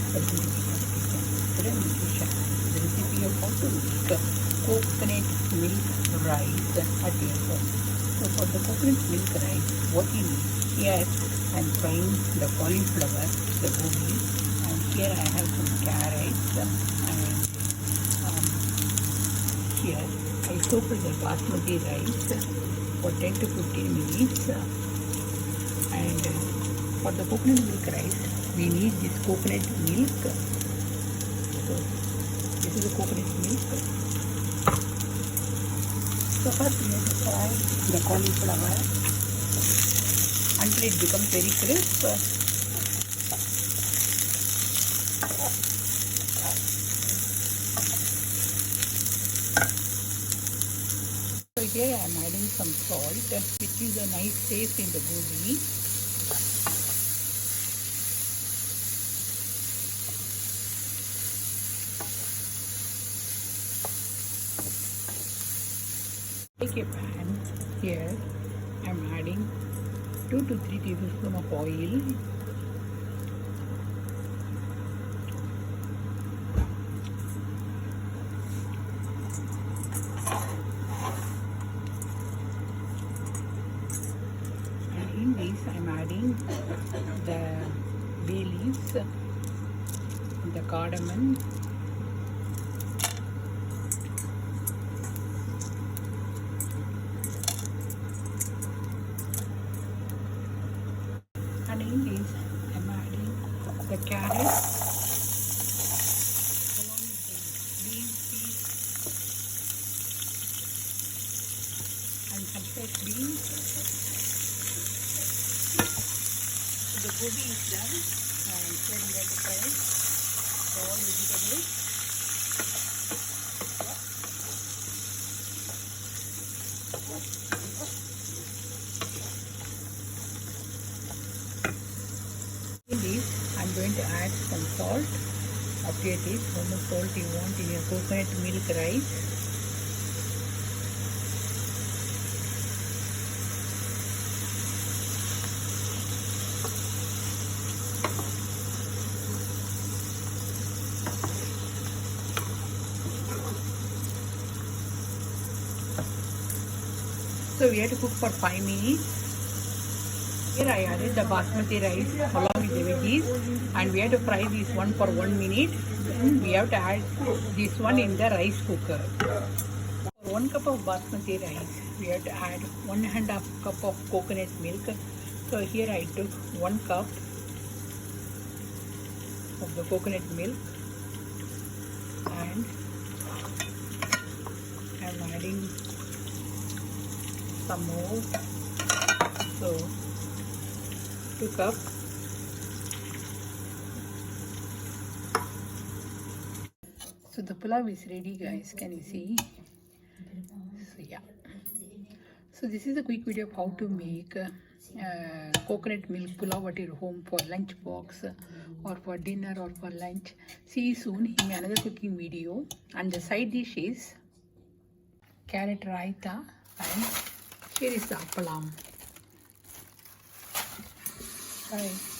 welcome to Cocanut Kitchen. Today I'm going to share the recipe of how to make coconut milk rice at your home. So for the coconut milk rice, what you need, here I'm frying the cauliflower, the gobi, and here I have some carrots, and here I soaked the basmati rice for 10 to 15 minutes, and for the coconut milk rice we need this coconut milk. So this is the coconut milk. So first we have to fry the cauliflower until it becomes very crisp. So here I am adding some salt, which is a nice taste in the gobi. Take a pan. Here I am adding 2 to 3 tablespoons of oil. And in this I am adding the bay leaves, the cardamom, and in this I am adding the carrots along with the green peas and some fresh beans. So the gobi is done, and here we have to fry all vegetables. In this, I'm going to add some salt. Up to your taste, how much salt you want in your coconut milk rice. So we have to cook for 5 minutes. Here I added the basmati rice along with the veggies, and we have to fry this one for 1 minute. Then we have to add this one in the rice cooker. For 1 cup of basmati rice, we have to add 1½ cup of coconut milk. So here I took 1 cup of the coconut milk, and I am adding some more. So 2 cups. So the pulao is ready, guys. Can you see? So yeah. So this is a quick video of how to make coconut milk pulao at your home for lunch box or for dinner or for lunch. See you soon in another cooking video. And the side dish is carrot raita, and here is the appalam. Bye.